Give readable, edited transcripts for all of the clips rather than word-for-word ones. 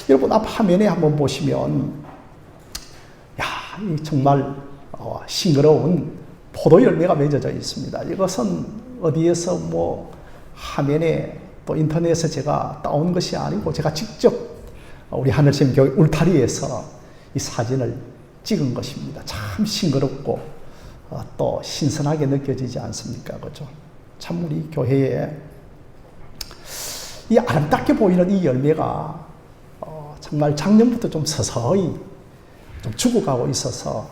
여러분 앞 화면에 한번 보시면 정말 싱그러운 포도 열매가 맺어져 있습니다. 이것은 어디에서 화면에 또 인터넷에서 제가 따온 것이 아니고 제가 직접 우리 하늘샘 교회 울타리에서 이 사진을 찍은 것입니다. 참 싱그럽고 또 신선하게 느껴지지 않습니까? 그죠? 참 우리 교회에 이 아름답게 보이는 이 열매가 정말 작년부터 좀 서서히 좀 죽어가고 있어서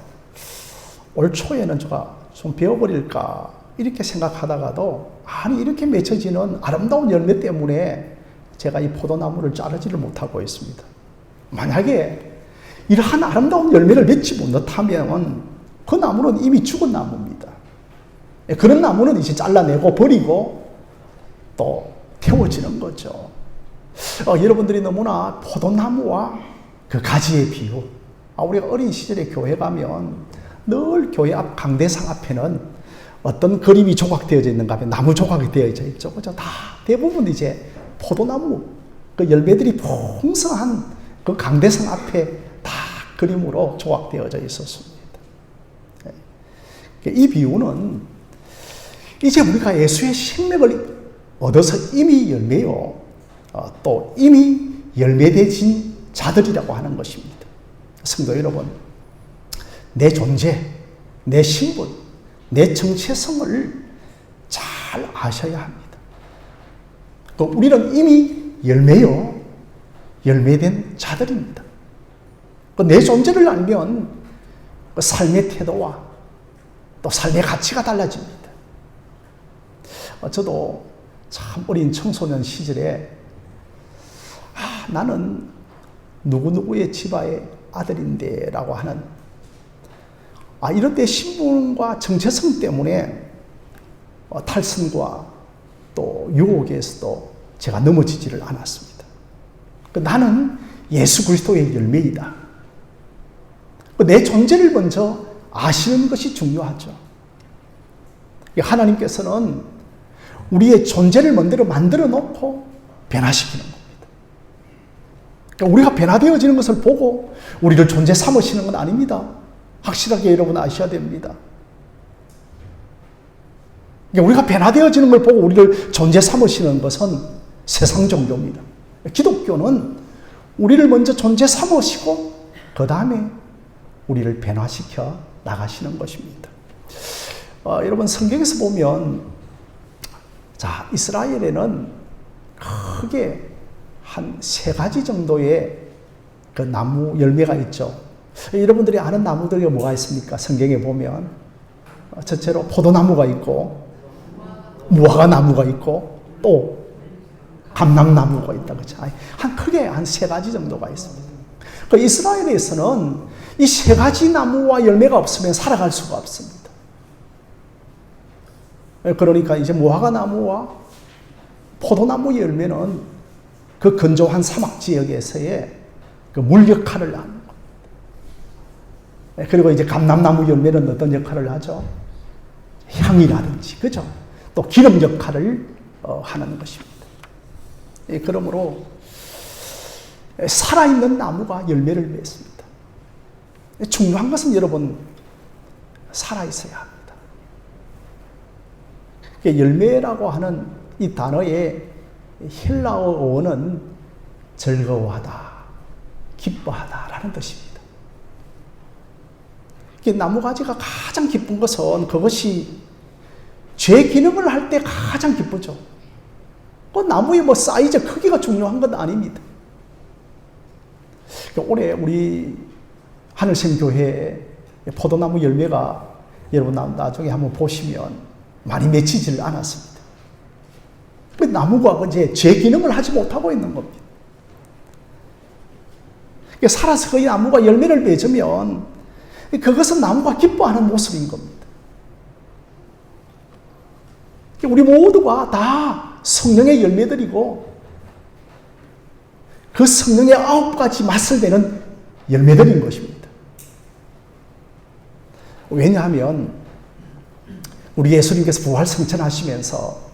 올 초에는 제가 좀 베어버릴까 이렇게 생각하다가도 아니 이렇게 맺혀지는 아름다운 열매 때문에 제가 이 포도나무를 자르지를 못하고 있습니다. 만약에 이러한 아름다운 열매를 맺지 못하면 그 나무는 이미 죽은 나무입니다. 그런 나무는 이제 잘라내고 버리고 또 태워지는 거죠. 여러분들이 너무나 포도나무와 그 가지의 비유, 우리가 어린 시절에 교회 가면 늘 교회 앞 강대상 앞에는 어떤 그림이 조각되어져 있는가 하면 나무 조각이 되어져 있죠. 그죠? 다 대부분 이제 포도나무 그 열매들이 풍성한 그 강대상 앞에 다 그림으로 조각되어져 있었습니다. 이 비유는 이제 우리가 예수의 생명을 얻어서 이미 열매요, 또 이미 열매되진 자들이라고 하는 것입니다. 성도 여러분, 내 존재, 내 신분, 내 정체성을 잘 아셔야 합니다. 우리는 이미 열매요, 열매된 자들입니다. 내 존재를 알면 삶의 태도와 또 삶의 가치가 달라집니다. 저도 참 어린 청소년 시절에 나는 누구누구의 집안의 아들인데 라고 하는 이런 때 신분과 정체성 때문에 탈선과 또 유혹에서도 제가 넘어지지를 않았습니다. 나는 예수 그리스도의 열매이다. 내 존재를 먼저 아시는 것이 중요하죠. 하나님께서는 우리의 존재를 만들어 놓고 변화시키는 겁니다. 우리가 변화되어지는 것을 보고 우리를 존재 삼으시는 건 아닙니다. 확실하게 여러분 아셔야 됩니다. 우리가 변화되어지는 걸 보고 우리를 존재 삼으시는 것은 세상 종교입니다. 기독교는 우리를 먼저 존재 삼으시고 그 다음에 우리를 변화시켜 나가시는 것입니다. 여러분 성경에서 보면 이스라엘에는 크게 한 3가지 정도의 그 나무 열매가 있죠. 여러분들이 아는 나무들이 뭐가 있습니까? 성경에 보면 첫째로 포도나무가 있고 무화과나무가 있고 또 감람나무가 있다. 그렇죠? 크게 한 3가지 정도가 있습니다. 그 이스라엘에서는 이 3가지 나무와 열매가 없으면 살아갈 수가 없습니다. 그러니까 이제 무화과나무와 포도나무 열매는 그 건조한 사막 지역에서의 그 물 역할을 하는 겁니다. 그리고 이제 감람나무 열매는 어떤 역할을 하죠? 향이라든지, 그죠? 또 기름 역할을 하는 것입니다. 그러므로 살아있는 나무가 열매를 맺습니다. 중요한 것은 여러분 살아있어야 합니다. 열매라고 하는 이 단어의 헬라어어는 즐거워하다, 기뻐하다라는 뜻입니다. 나무가지가 가장 기쁜 것은 그것이 죄 기능을 할 때 가장 기쁘죠. 그 나무의 사이즈, 크기가 중요한 건 아닙니다. 올해 우리 하늘샘 교회에 포도나무 열매가 여러분 나중에 한번 보시면 많이 맺히지를 않았습니다. 나무가 이제 죄 기능을 하지 못하고 있는 겁니다. 살아서 그 나무가 열매를 맺으면 그것은 나무가 기뻐하는 모습인 겁니다. 우리 모두가 다 성령의 열매들이고 그 성령의 9가지 맛을 내는 열매들인 것입니다. 왜냐하면 우리 예수님께서 부활 승천하시면서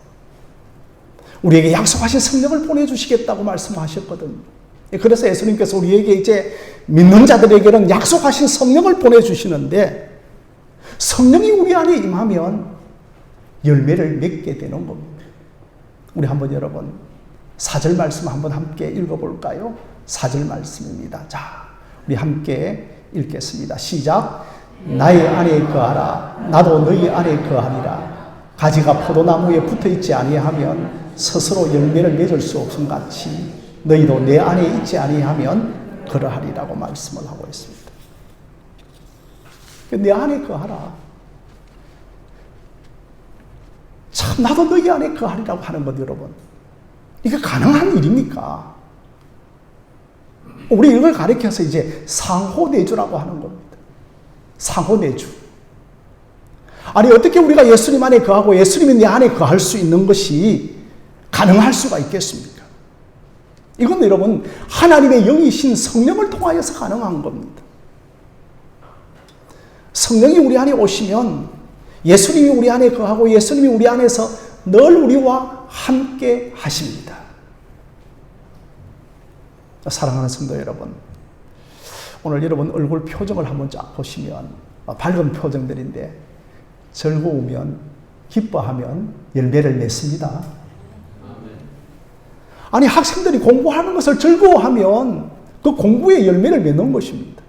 우리에게 약속하신 성령을 보내주시겠다고 말씀하셨거든요. 그래서 예수님께서 우리에게 이제 믿는 자들에게는 약속하신 성령을 보내주시는데 성령이 우리 안에 임하면 열매를 맺게 되는 겁니다. 우리 한번 여러분 4절 말씀 한번 함께 읽어볼까요? 4절 말씀입니다. 자, 우리 함께 읽겠습니다. 시작. 나의 안에 거하라. 나도 너희 안에 거하리라. 가지가 포도나무에 붙어있지 아니하면 스스로 열매를 맺을 수 없음 같이 너희도 내 안에 있지 아니하면 그러하리라고 말씀을 하고 있습니다. 내 안에 거하라. 참 나도 너희 안에 거하리라고 하는 것 여러분. 이게 가능한 일입니까? 우리 이걸 가리켜서 이제 상호내주라고 하는 겁니다. 상호내주. 아니 어떻게 우리가 예수님 안에 거하고 예수님이 내 안에 거할 수 있는 것이 가능할 수가 있겠습니까? 이건 여러분 하나님의 영이신 성령을 통하여서 가능한 겁니다. 성령이 우리 안에 오시면 예수님이 우리 안에 거하고 예수님이 우리 안에서 늘 우리와 함께 하십니다. 사랑하는 성도 여러분, 오늘 여러분 얼굴 표정을 한번 쫙 보시면 밝은 표정들인데 즐거우면 기뻐하면 열매를 맺습니다. 아니 학생들이 공부하는 것을 즐거워하면 그 공부에 열매를 맺는 것입니다.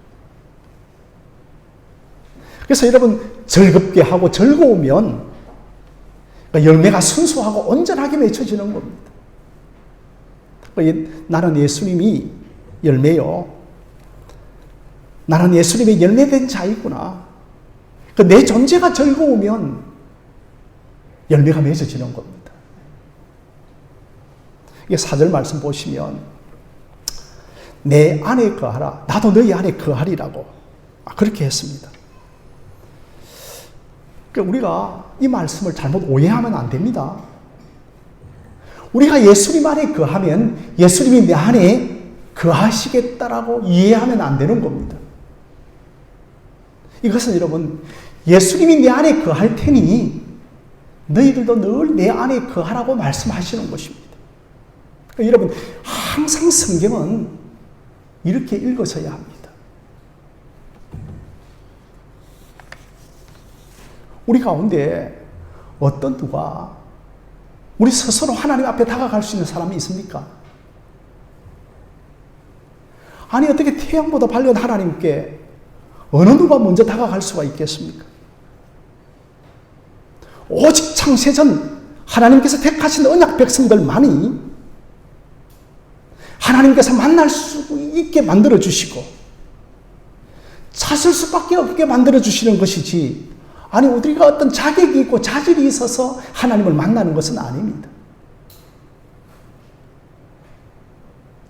그래서 여러분 즐겁게 하고 즐거우면 열매가 순수하고 온전하게 맺혀지는 겁니다. 나는 예수님이 열매요. 나는 예수님의 열매된 자이구나. 내 존재가 즐거우면 열매가 맺어지는 겁니다. 이게 4절 말씀 보시면 내 안에 거하라. 나도 너희 안에 거하리라고 그렇게 했습니다. 우리가 이 말씀을 잘못 오해하면 안 됩니다. 우리가 예수님 안에 거하면 예수님이 내 안에 거하시겠다라고 이해하면 안 되는 겁니다. 이것은 여러분 예수님이 내 안에 거할 테니 너희들도 늘 내 안에 거하라고 말씀하시는 것입니다. 여러분 항상 성경은 이렇게 읽어서야 합니다. 우리 가운데 어떤 누가 우리 스스로 하나님 앞에 다가갈 수 있는 사람이 있습니까? 아니 어떻게 태양보다 밝은 하나님께 어느 누가 먼저 다가갈 수가 있겠습니까? 오직 창세전 하나님께서 택하신 언약 백성들만이 하나님께서 만날 수 있게 만들어 주시고 찾을 수밖에 없게 만들어 주시는 것이지, 아니 우리가 어떤 자격이 있고 자질이 있어서 하나님을 만나는 것은 아닙니다.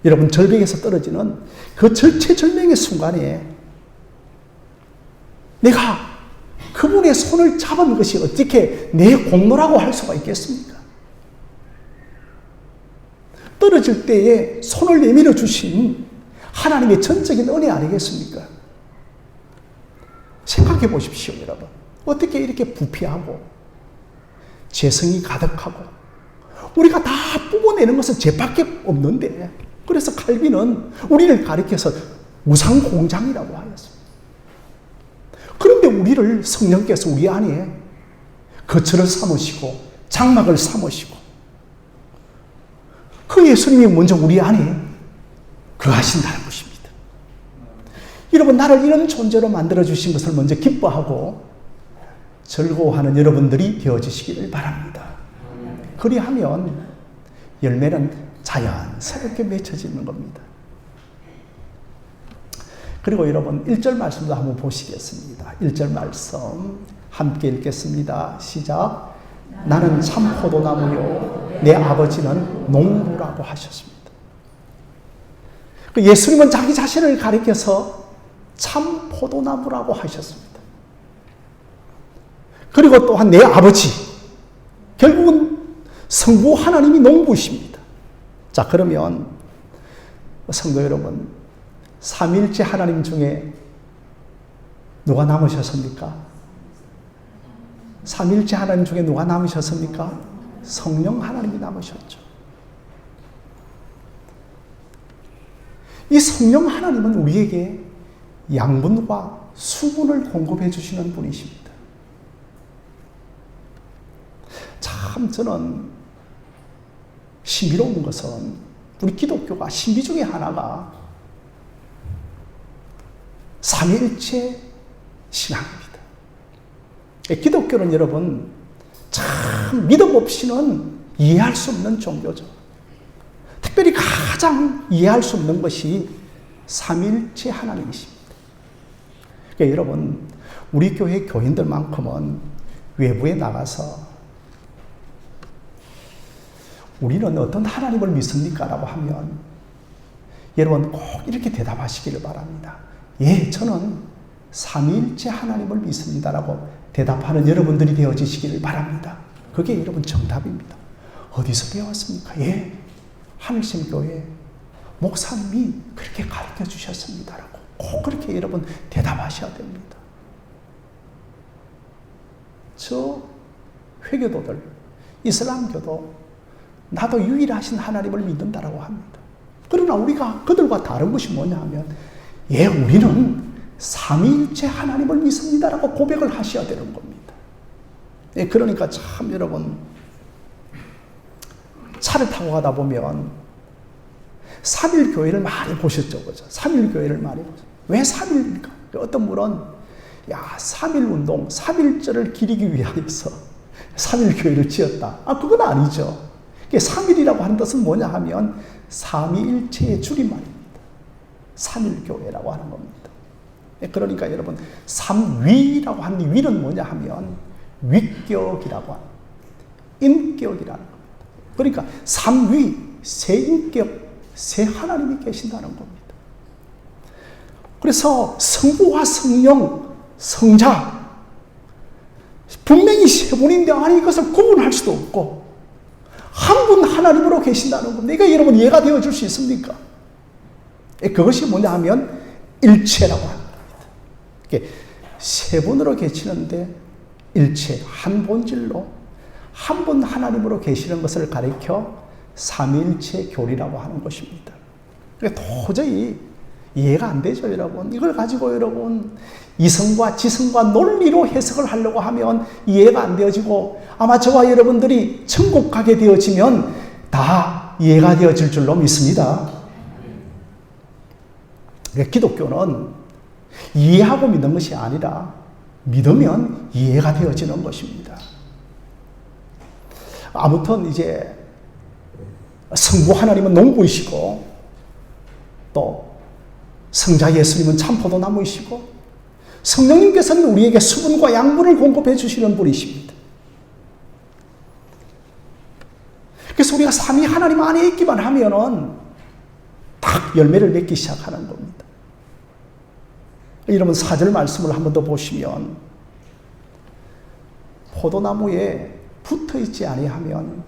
여러분 절벽에서 떨어지는 그 절체절명의 순간에 내가 그분의 손을 잡은 것이 어떻게 내 공로라고 할 수가 있겠습니까? 떨어질 때에 손을 내밀어 주신 하나님의 전적인 은혜 아니겠습니까? 생각해 보십시오, 여러분. 어떻게 이렇게 부패하고 죄성이 가득하고 우리가 다 뽑아내는 것은 죄밖에 없는데, 그래서 칼빈은 우리를 가리켜서 우상공장이라고 하였습니다. 그런데 우리를 성령께서 우리 안에 거처를 삼으시고 장막을 삼으시고 그 예수님이 먼저 우리 안에 거하신다는 것입니다. 여러분 나를 이런 존재로 만들어주신 것을 먼저 기뻐하고 즐거워하는 여러분들이 되어주시기를 바랍니다. 그리하면 열매는 자연스럽게 맺혀지는 겁니다. 그리고 여러분 1절 말씀도 한번 보시겠습니다. 1절 말씀 함께 읽겠습니다. 시작. 나는 참 포도나무요 내 아버지는 농부라고 하셨습니다. 예수님은 자기 자신을 가리켜서 참 포도나무라고 하셨습니다. 그리고 또한 내 아버지, 결국은 성부 하나님이 농부십니다. 자, 그러면 성도 여러분, 삼위일체 하나님 중에 누가 남으셨습니까? 삼위일체 하나님 중에 누가 남으셨습니까? 성령 하나님이 남으셨죠. 이 성령 하나님은 우리에게 양분과 수분을 공급해 주시는 분이십니다. 참 저는 신비로운 것은 우리 기독교가 신비 중에 하나가 삼위일체 신앙입니다. 기독교는 여러분 참 믿음 없이는 이해할 수 없는 종교죠. 특별히 가장 이해할 수 없는 것이 삼위일체 하나님이십니다. 그러니까 여러분 우리 교회 교인들만큼은 외부에 나가서 우리는 어떤 하나님을 믿습니까? 라고 하면 여러분 꼭 이렇게 대답하시기를 바랍니다. 예, 저는 삼위일체 하나님을 믿습니다. 라고 대답하는 여러분들이 되어지시기를 바랍니다. 그게 여러분 정답입니다. 어디서 배웠습니까? 예, 하늘샘교회 목사님이 그렇게 가르쳐 주셨습니다. 라고 꼭 그렇게 여러분 대답하셔야 됩니다. 저 회교도들, 이슬람교도 나도 유일하신 하나님을 믿는다라고 합니다. 그러나 우리가 그들과 다른 것이 뭐냐 하면 예, 우리는 삼위일체 하나님을 믿습니다라고 고백을 하셔야 되는 겁니다. 예, 그러니까 참 여러분 차를 타고 가다 보면 삼일교회를 많이 보셨죠, 그죠? 삼일교회를 많이 보셨죠. 왜 삼일입니까? 어떤 분은 야, 삼일운동, 삼일절을 기리기 위하여서 삼일교회를 지었다. 아, 그건 아니죠. 삼일이라고 하는 뜻은 뭐냐 하면 삼위일체의 줄임말입니다. 삼일교회라고 하는 겁니다. 그러니까 여러분 삼위라고 하는 위는 뭐냐 하면 위격이라고 하는 인격이라는 겁니다. 그러니까 삼위, 세 인격, 세 하나님이 계신다는 겁니다. 그래서 성부와 성령, 성자 분명히 세 분인데 아니 이것을 구분할 수도 없고 한 분 하나님으로 계신다는 겁니다. 이게 여러분 이해가 되어줄 수 있습니까? 그것이 뭐냐 하면 일체라고 하는 겁니다. 세 분으로 계시는데 일체, 한 본질로 한 분 하나님으로 계시는 것을 가리켜 삼위일체 교리라고 하는 것입니다. 도저히 이해가 안 되죠, 여러분. 이걸 가지고 여러분 이성과 지성과 논리로 해석을 하려고 하면 이해가 안 되어지고 아마 저와 여러분들이 천국 가게 되어지면 다 이해가 되어질 줄로 믿습니다. 기독교는 이해하고 믿는 것이 아니라 믿으면 이해가 되어지는 것입니다. 아무튼 이제 성부 하나님은 농부이시고 또 성자 예수님은 참포도나무이시고 성령님께서는 우리에게 수분과 양분을 공급해 주시는 분이십니다. 그래서 우리가 삼위 하나님 안에 있기만 하면은 딱 열매를 맺기 시작하는 겁니다. 여러분 4절 말씀을 한 번 더 보시면 포도나무에 붙어 있지 아니하면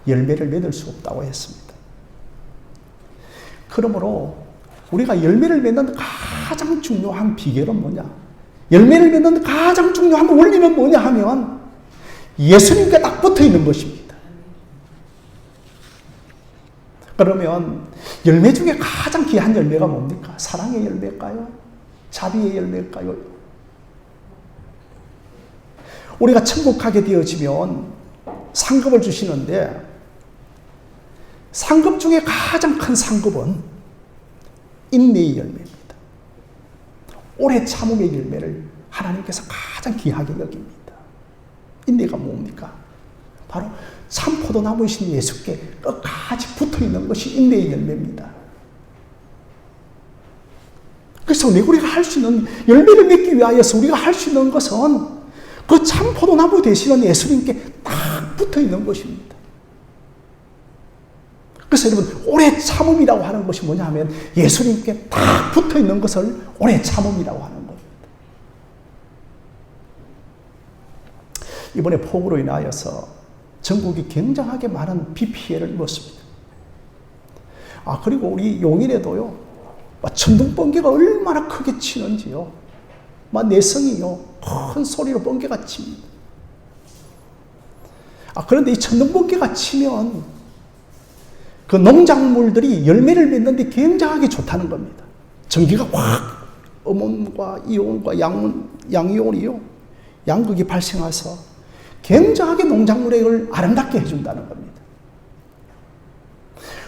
열매를 맺을 수 없다고 했습니다. 그러므로 우리가 열매를 맺는 가장 중요한 비결은 뭐냐? 열매를 맺는 가장 중요한 원리는 뭐냐 하면 예수님께 딱 붙어 있는 것입니다. 그러면 열매 중에 가장 귀한 열매가 뭡니까? 사랑의 열매일까요? 자비의 열매일까요? 우리가 천국 가게 되어지면 상급을 주시는데 상급 중에 가장 큰 상급은 인내의 열매입니다. 오래 참음의 열매를 하나님께서 가장 귀하게 여깁니다. 인내가 뭡니까? 바로 참 포도나무이신 예수께 끝까지 붙어있는 것이 인내의 열매입니다. 그래서 우리가 할 수 있는 열매를 맺기 위하여서 우리가 할 수 있는 것은 그 참 포도나무 되시는 예수님께 딱 붙어있는 것입니다. 그래서 여러분 오래 참음이라고 하는 것이 뭐냐 하면 예수님께 딱 붙어있는 것을 오래 참음이라고 하는 겁니다. 이번에 폭우로 인하여서 전국이 굉장하게 많은 비 피해를 입었습니다. 그리고 우리 용인에도요, 천둥 번개가 얼마나 크게 치는지요. 내성이요, 큰 소리로 번개가 칩니다. 그런데 이 천둥 번개가 치면 그 농작물들이 열매를 맺는데 굉장하게 좋다는 겁니다. 전기가 확 음원과 이온과 양이온이요. 양극이 발생해서 굉장하게 농작물을 아름답게 해준다는 겁니다.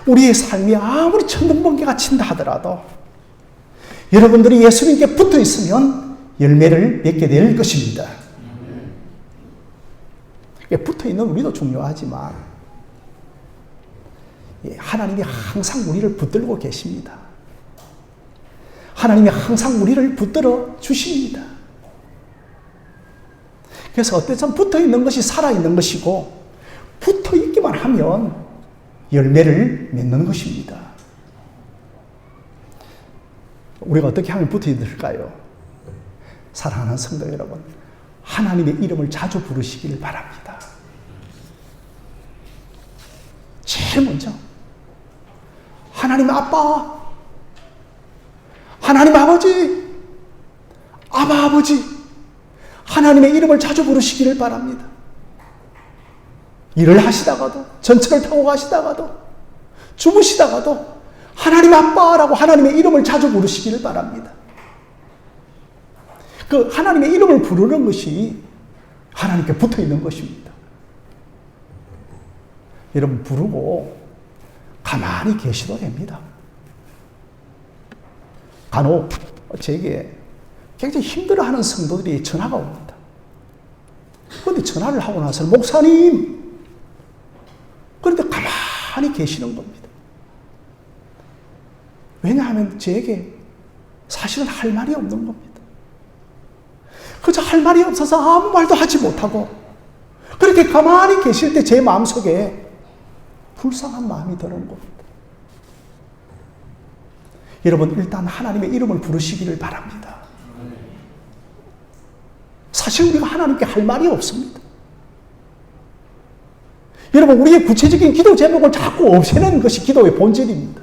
우리의 삶이 아무리 천둥번개가 친다 하더라도 여러분들이 예수님께 붙어 있으면 열매를 맺게 될 것입니다. 붙어 있는 우리도 중요하지만 하나님이 항상 우리를 붙들고 계십니다. 하나님이 항상 우리를 붙들어 주십니다. 그래서 어때서 붙어 있는 것이 살아있는 것이고 붙어 있기만 하면 열매를 맺는 것입니다. 우리가 어떻게 하면 붙어 있을까요? 사랑하는 성도 여러분, 하나님의 이름을 자주 부르시기를 바랍니다. 제일 먼저 하나님 아빠, 하나님 아버지, 아버지, 하나님의 이름을 자주 부르시기를 바랍니다. 일을 하시다가도, 전철을 타고 가시다가도, 주무시다가도 하나님 아빠라고 하나님의 이름을 자주 부르시기를 바랍니다. 그 하나님의 이름을 부르는 것이 하나님께 붙어 있는 것입니다. 여러분, 부르고 가만히 계셔도 됩니다. 간혹 제게 굉장히 힘들어하는 성도들이 전화가 옵니다. 그런데 전화를 하고 나서 목사님, 그런데 가만히 계시는 겁니다. 왜냐하면 제게 사실은 할 말이 없는 겁니다. 그저 할 말이 없어서 아무 말도 하지 못하고 그렇게 가만히 계실 때 제 마음속에 불쌍한 마음이 드는 겁니다. 여러분, 일단 하나님의 이름을 부르시기를 바랍니다. 사실 우리가 하나님께 할 말이 없습니다. 여러분, 우리의 구체적인 기도 제목을 자꾸 없애는 것이 기도의 본질입니다.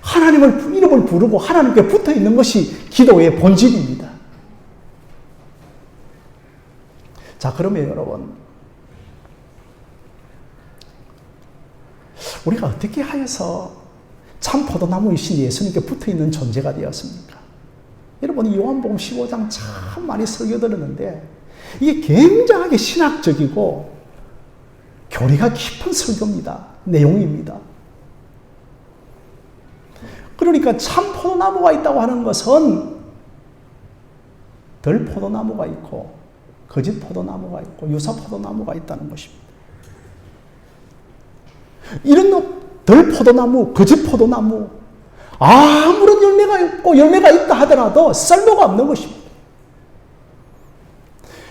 하나님의 이름을 부르고 하나님께 붙어 있는 것이 기도의 본질입니다. 자, 그러면 여러분, 우리가 어떻게 하여서 참 포도나무이신 예수님께 붙어 있는 존재가 되었습니까? 여러분, 요한복음 15장 참 많이 설교 들었는데 이게 굉장하게 신학적이고 교리가 깊은 설교입니다. 내용입니다. 그러니까 참 포도나무가 있다고 하는 것은 덜 포도나무가 있고 거짓 포도나무가 있고 유사 포도나무가 있다는 것입니다. 이런 덜 포도나무, 거짓 포도나무, 아무런 열매가 있고 열매가 있다 하더라도 쓸모가 없는 것입니다.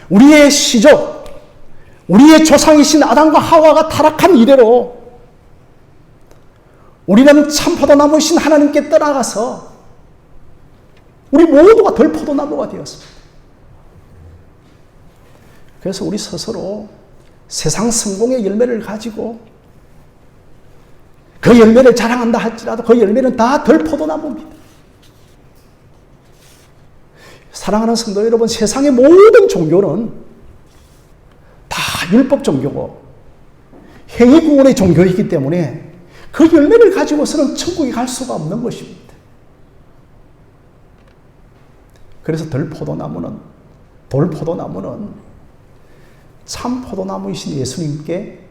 우리의 시족, 우리의 조상이신 아담과 하와가 타락한 이래로 우리는 참 포도나무이신 하나님께 떠나가서 우리 모두가 덜 포도나무가 되었습니다. 그래서 우리 스스로 세상 성공의 열매를 가지고 그 열매를 자랑한다 할지라도 그 열매는 다 덜 포도나무입니다. 사랑하는 성도 여러분, 세상의 모든 종교는 다 율법 종교고 행위구원의 종교이기 때문에 그 열매를 가지고서는 천국에 갈 수가 없는 것입니다. 그래서 돌 포도나무는 참 포도나무이신 예수님께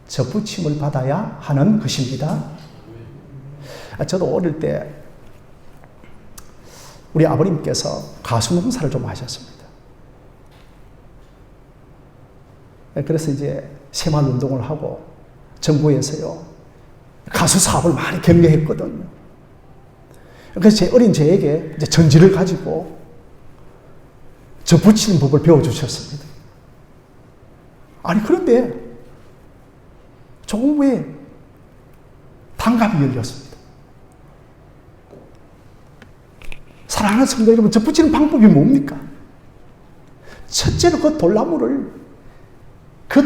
접붙임을 받아야 하는 것입니다. 저도 어릴 때 우리 아버님께서 가수 농사를 좀 하셨습니다. 그래서 이제 새마을 운동을 하고 정부에서요 가수 사업을 많이 격려했거든요. 그래서 어린 제에게 이제 전지를 가지고 접붙이는 법을 배워주셨습니다. 아니, 그런데 조금 후에 단갑이 열렸습니다. 사랑하는 성도 여러분, 접붙이는 방법이 뭡니까? 첫째로 그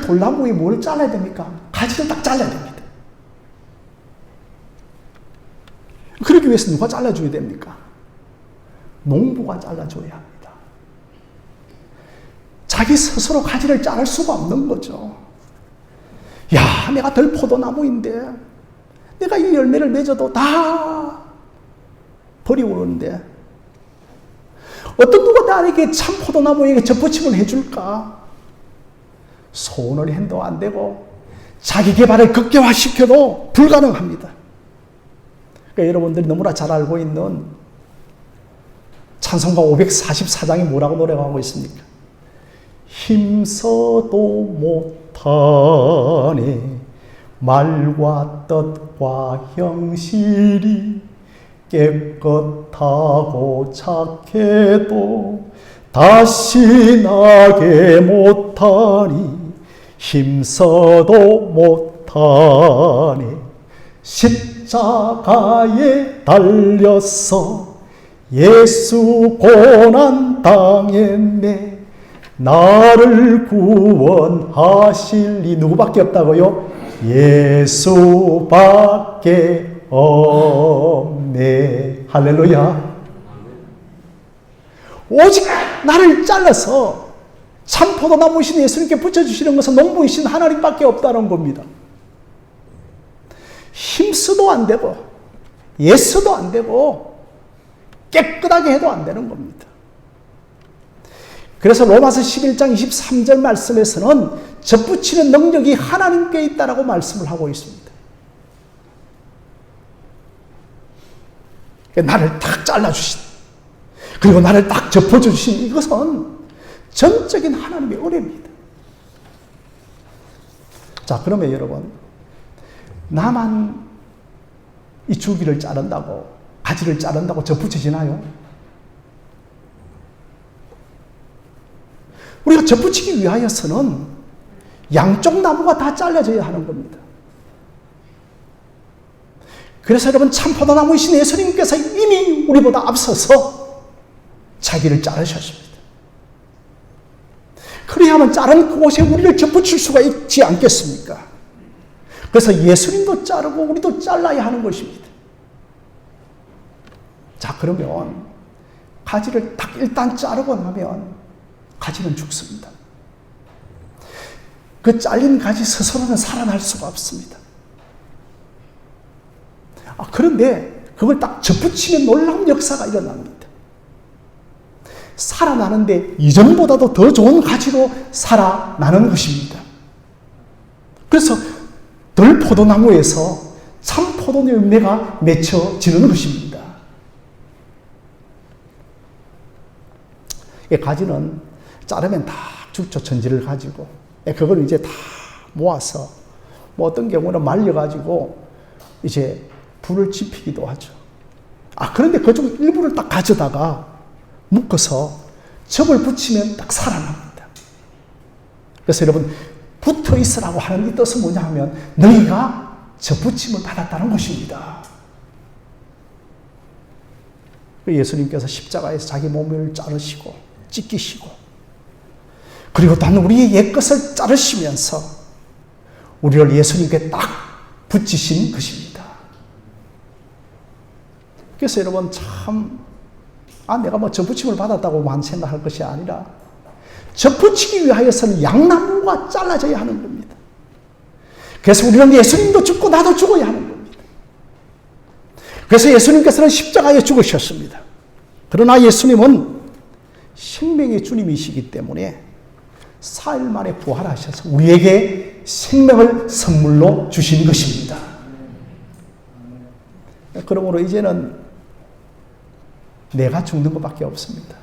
돌나무에 뭘 잘라야 됩니까? 가지를 딱 잘라야 됩니다. 그러기 위해서 누가 잘라줘야 됩니까? 농부가 잘라줘야 합니다. 자기 스스로 가지를 자를 수가 없는 거죠. 야, 내가 덜 포도나무인데 내가 이 열매를 맺어도 다 버리고 오는데 어떤 누가 나에게 참 포도나무에게 접붙임을 해줄까? 소원을 해도 안 되고 자기 개발을 극대화시켜도 불가능합니다. 그러니까 여러분들이 너무나 잘 알고 있는 찬송가 544장이 뭐라고 노래하고 있습니까? 힘써도 못하네 말과 뜻과 형실이 깨끗하고 착해도 다시 나게 못하니 힘써도 못하네 십자가에 달려서 예수 고난 당했네 나를 구원하실 이 누구밖에 없다고요? 예수밖에 없네. 할렐루야. 오직 나를 잘라서 참 포도나무이신 예수님께 붙여주시는 것은 농부이신 하나님밖에 없다는 겁니다. 힘써도 안 되고 예서도 안 되고 깨끗하게 해도 안 되는 겁니다. 그래서 로마서 11장 23절 말씀에서는 접붙이는 능력이 하나님께 있다라고 말씀을 하고 있습니다. 나를 딱 잘라주신 그리고 나를 딱 접어주신 이것은 전적인 하나님의 은혜입니다. 자, 그러면 여러분 나만 이 줄기를 자른다고 가지를 자른다고 접붙여지나요? 우리가 접붙이기 위하여서는 양쪽 나무가 다 잘라져야 하는 겁니다. 그래서 여러분 참 포도나무이신 예수님께서 이미 우리보다 앞서서 자기를 자르셨습니다. 그래야만 자른 그곳에 우리를 접붙일 수가 있지 않겠습니까? 그래서 예수님도 자르고 우리도 잘라야 하는 것입니다. 자, 그러면 가지를 딱 일단 자르고 나면 가지는 죽습니다. 그 잘린 가지 스스로는 살아날 수가 없습니다. 그런데 그걸 딱 접붙이면 놀라운 역사가 일어납니다. 살아나는데 이전보다도 더 좋은 가지로 살아나는 것입니다. 그래서 덜 포도나무에서 참 포도 열매가 맺혀지는 것입니다. 이 가지는 자르면 다 죽죠. 전지를 가지고. 그걸 이제 다 모아서 뭐 어떤 경우는 말려가지고 이제 불을 지피기도 하죠. 그런데 그중 일부를 딱 가져다가 묶어서 접을 붙이면 딱 살아납니다. 그래서 여러분 붙어 있으라고 하는 이 뜻은 뭐냐 하면 너희가 접붙임을 받았다는 것입니다. 예수님께서 십자가에서 자기 몸을 자르시고 찢기시고 그리고 단 우리의 옛것을 자르시면서 우리를 예수님께 딱 붙이신 것입니다. 그래서 여러분 참 내가 뭐 접붙임을 받았다고만 생각할 것이 아니라 접붙이기 위하여서는 양나무가 잘라져야 하는 겁니다. 그래서 우리는 예수님도 죽고 나도 죽어야 하는 겁니다. 그래서 예수님께서는 십자가에 죽으셨습니다. 그러나 예수님은 생명의 주님이시기 때문에 4일 만에 부활하셔서 우리에게 생명을 선물로 주신 것입니다. 그러므로 이제는 내가 죽는 것밖에 없습니다.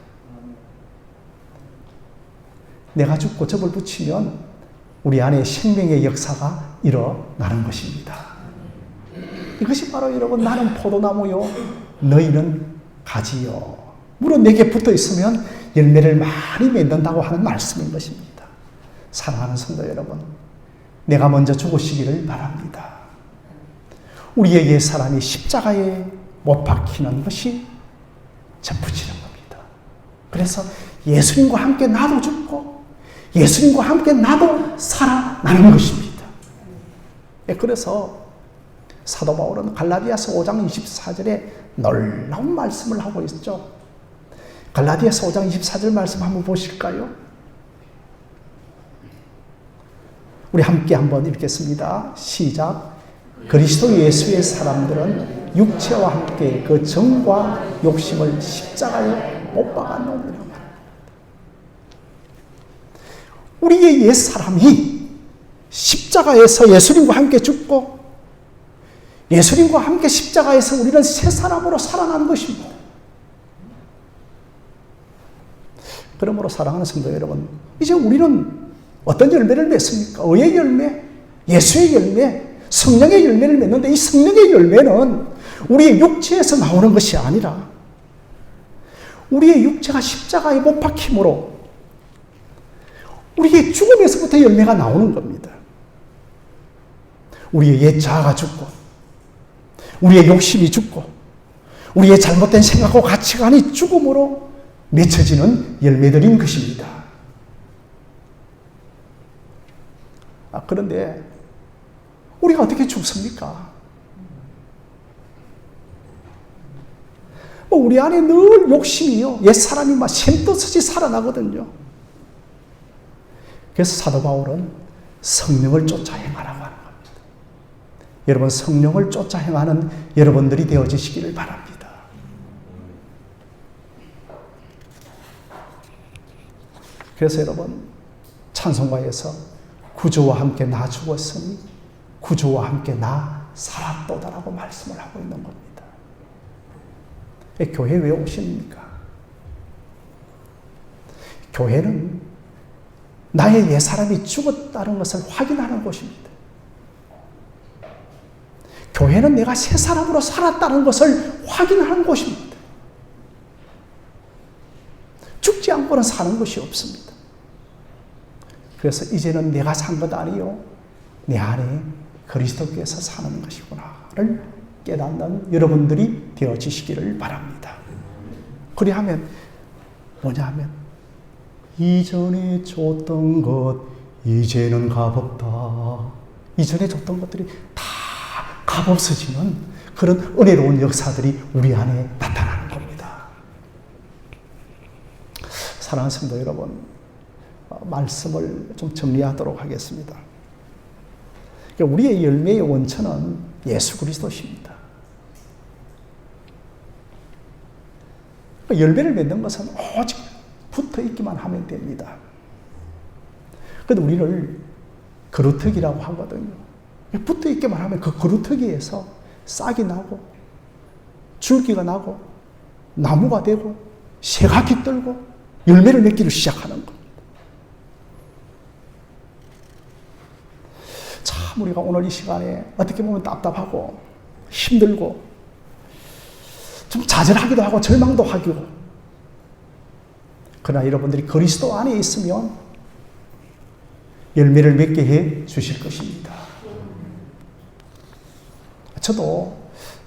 내가 죽고 접을 붙이면 우리 안에 생명의 역사가 일어나는 것입니다. 이것이 바로 여러분 나는 포도나무요 너희는 가지요. 물론 내게 붙어 있으면 열매를 많이 맺는다고 하는 말씀인 것입니다. 사랑하는 성도 여러분, 내가 먼저 죽으시기를 바랍니다. 우리의 옛사람이 십자가에 못 박히는 것이 접붙이는 겁니다. 그래서 예수님과 함께 나도 죽고 예수님과 함께 나도 살아나는 것입니다. 그래서 사도 바울은 갈라디아서 5장 24절에 놀라운 말씀을 하고 있죠. 갈라디아서 5장 24절 말씀 한번 보실까요? 우리 함께 한번 읽겠습니다. 시작. 그리스도 예수의 사람들은 육체와 함께 그 정과 욕심을 십자가에 못 박아놓으리라. 우리의 옛 사람이 십자가에서 예수님과 함께 죽고 예수님과 함께 십자가에서 우리는 새 사람으로 살아난 것입니다. 그러므로 사랑하는 성도 여러분, 이제 우리는 어떤 열매를 맺습니까? 의의 열매, 예수의 열매, 성령의 열매를 맺는데 이 성령의 열매는 우리의 육체에서 나오는 것이 아니라 우리의 육체가 십자가에 못 박힘으로 우리의 죽음에서부터 열매가 나오는 겁니다. 우리의 옛 자아가 죽고 우리의 욕심이 죽고 우리의 잘못된 생각과 가치관이 죽음으로 맺혀지는 열매들인 것입니다. 그런데 우리가 어떻게 죽습니까? 우리 안에 늘 욕심이요, 옛사람이 막 샘떠서지 살아나거든요. 그래서 사도 바울은 성령을 쫓아 행하라고 하는 겁니다. 여러분, 성령을 쫓아 행하는 여러분들이 되어지시기를 바랍니다. 그래서 여러분, 찬송가에서 구주와 함께 나 죽었으니 구주와 함께 나 살았도다라고 말씀을 하고 있는 겁니다. 교회 왜 오십니까? 교회는 나의 옛사람이 죽었다는 것을 확인하는 곳입니다. 교회는 내가 새 사람으로 살았다는 것을 확인하는 곳입니다. 죽지 않고는 사는 것이 없습니다. 그래서 이제는 내가 산 것 아니요, 내 안에 그리스도께서 사는 것이구나를 깨닫는 여러분들이 되어지시기를 바랍니다. 그리하면 뭐냐 하면 이전에 줬던 것 이제는 값없다. 이전에 줬던 것들이 다 값없어지는 그런 은혜로운 역사들이 우리 안에 나타나는 겁니다. 사랑하는 성도 여러분, 말씀을 좀 정리하도록 하겠습니다. 우리의 열매의 원천은 예수 그리스도십니다. 열매를 맺는 것은 오직 붙어 있기만 하면 됩니다. 그런데 우리를 그루터기라고 하거든요. 붙어 있기만 하면 그 그루터기에서 싹이 나고 줄기가 나고 나무가 되고 새가 깃들고 열매를 맺기를 시작하는 겁니다. 참 우리가 오늘 이 시간에 어떻게 보면 답답하고 힘들고 좀 좌절하기도 하고 절망도 하고, 그러나 여러분들이 그리스도 안에 있으면 열매를 맺게 해 주실 것입니다. 저도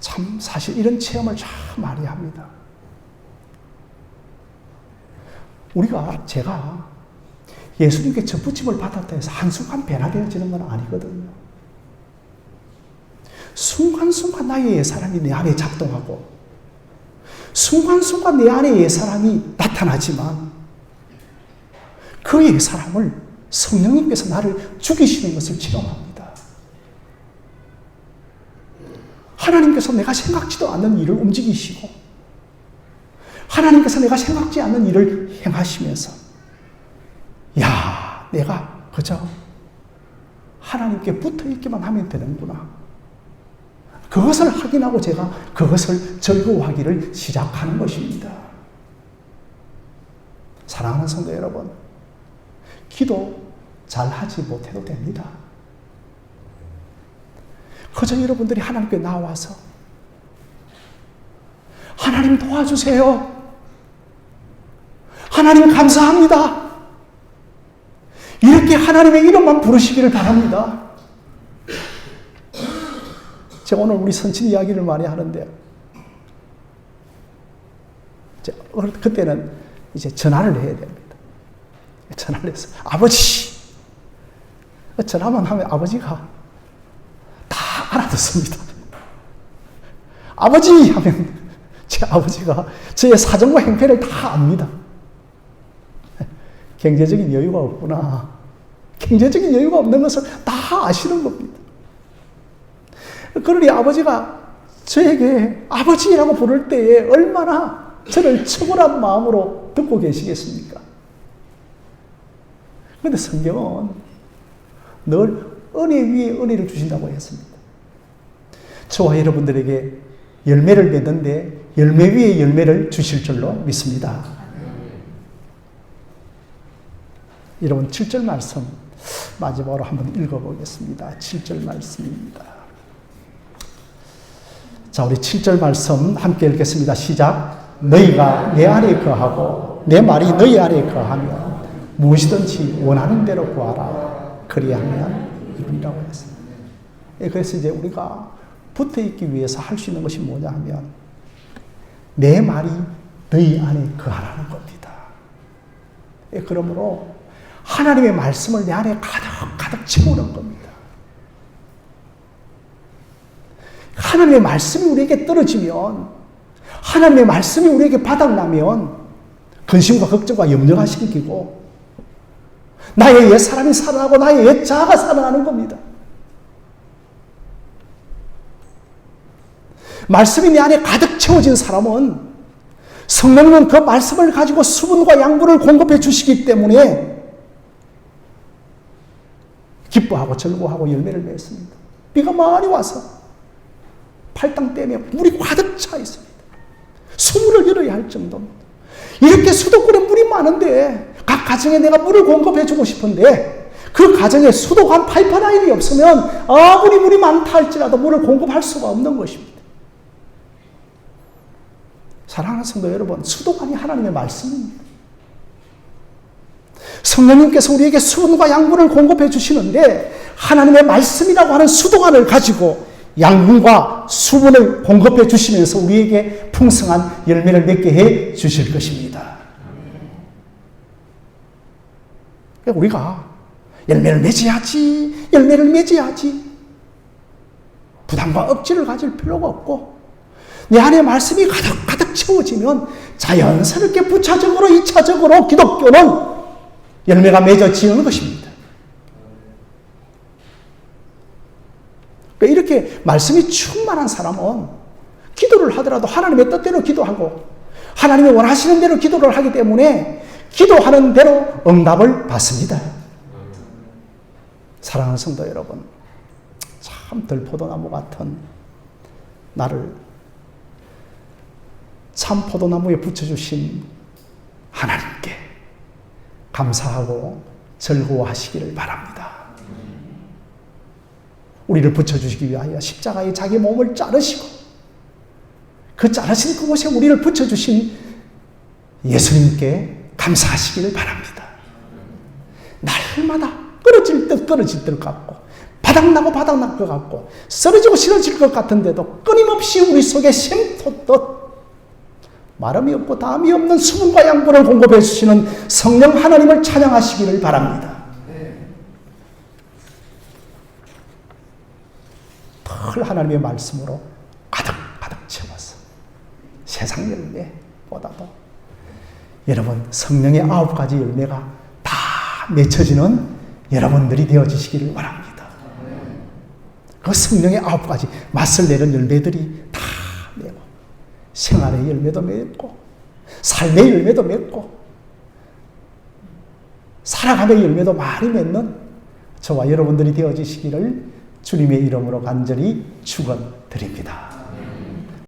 참 사실 이런 체험을 참 많이 합니다. 제가 예수님께 접붙임을 받았다 해서 한순간 변화되어지는 건 아니거든요. 순간순간 나의 옛사람이 내 안에 작동하고 순간순간 내 안에 옛사람이 나타나지만 그 옛사람을 성령님께서 나를 죽이시는 것을 체험합니다. 하나님께서 내가 생각지도 않는 일을 움직이시고 하나님께서 내가 생각지 않는 일을 행하시면서 야, 내가 그저 하나님께 붙어있기만 하면 되는구나. 그것을 확인하고 제가 그것을 즐거워하기를 시작하는 것입니다. 사랑하는 성도 여러분, 기도 잘하지 못해도 됩니다. 그저 여러분들이 하나님께 나와서 하나님 도와주세요. 하나님 감사합니다. 이렇게 하나님의 이름만 부르시기를 바랍니다. 제가 오늘 우리 선친 이야기를 많이 하는데, 그때는 이제 전화를 해야 됩니다. 전화를 해서, 아버지! 전화만 하면 아버지가 다 알아듣습니다. 아버지! 하면 제 아버지가 저의 사정과 행패를 다 압니다. 경제적인 여유가 없구나. 경제적인 여유가 없는 것을 다 아시는 겁니다. 그러니 아버지가 저에게 아버지라고 부를 때에 얼마나 저를 처벌한 마음으로 듣고 계시겠습니까? 그런데 성경은 늘 은혜 위에 은혜를 주신다고 했습니다. 저와 여러분들에게 열매를 맺는데 열매 위에 열매를 주실 줄로 믿습니다. 여러분 7절 말씀 마지막으로 한번 읽어보겠습니다. 7절 말씀입니다. 자, 우리 7절 말씀 함께 읽겠습니다. 시작. 너희가 내 안에 거하고 내 말이 너희 안에 거하면 무엇이든지 원하는 대로 구하라. 그리하면 이루리라고 했습니다. 그래서 이제 우리가 붙어있기 위해서 할 수 있는 것이 뭐냐 하면 내 말이 너희 안에 거하라는 겁니다. 그러므로 하나님의 말씀을 내 안에 가득 채우는 겁니다. 하나님의 말씀이 우리에게 떨어지면, 하나님의 말씀이 우리에게 바닥나면 근심과 걱정과 염려가 생기고 나의 옛 사람이 살아나고 나의 옛 자아가 살아나는 겁니다. 말씀이 내 안에 가득 채워진 사람은 성령은 그 말씀을 가지고 수분과 양분을 공급해 주시기 때문에 기뻐하고 즐거워하고 열매를 맺습니다. 비가 많이 와서 팔당 댐에 물이 가득 차 있습니다. 수문을 열어야 할 정도입니다. 이렇게 수도권에 물이 많은데 각 가정에 내가 물을 공급해 주고 싶은데 그 가정에 수도관 파이프라인이 없으면 아무리 물이 많다 할지라도 물을 공급할 수가 없는 것입니다. 사랑하는 성도 여러분, 수도관이 하나님의 말씀입니다. 성령님께서 우리에게 수분과 양분을 공급해 주시는데 하나님의 말씀이라고 하는 수도관을 가지고 양분과 수분을 공급해 주시면서 우리에게 풍성한 열매를 맺게 해 주실 것입니다. 우리가 열매를 맺어야지, 열매를 맺어야지 부담과 억지를 가질 필요가 없고 내 안에 말씀이 가득 채워지면 자연스럽게 부차적으로 2차적으로 기독교는 열매가 맺어지는 것입니다. 이렇게 말씀이 충만한 사람은 기도를 하더라도 하나님의 뜻대로 기도하고 하나님이 원하시는 대로 기도를 하기 때문에 기도하는 대로 응답을 받습니다. 사랑하는 성도 여러분, 참 들포도나무 같은 나를 참 포도나무에 붙여주신 하나님께 감사하고 즐거워하시기를 바랍니다. 우리를 붙여주시기 위하여 십자가에 자기 몸을 자르시고 그 자르신 그곳에 우리를 붙여주신 예수님께 감사하시기를 바랍니다. 날마다 끊어질 듯 같고 바닥나고 바닥날 것 같고 쓰러지고 것 같은데도 끊임없이 우리 속에 샘솟듯 마름이 없고 담이 없는 수분과 양분을 공급해 주시는 성령 하나님을 찬양하시기를 바랍니다. 늘 하나님의 말씀으로 가득 채워서 세상 열매보다도 여러분 성령의 9가지 열매가 다 맺혀지는 여러분들이 되어지시기를 바랍니다. 그 성령의 9가지 맛을 내는 열매들이 다 내고 생활의 열매도 맺고 삶의 열매도 맺고 살아감의 열매도 많이 맺는 저와 여러분들이 되어지시기를 주님의 이름으로 간절히 축원드립니다.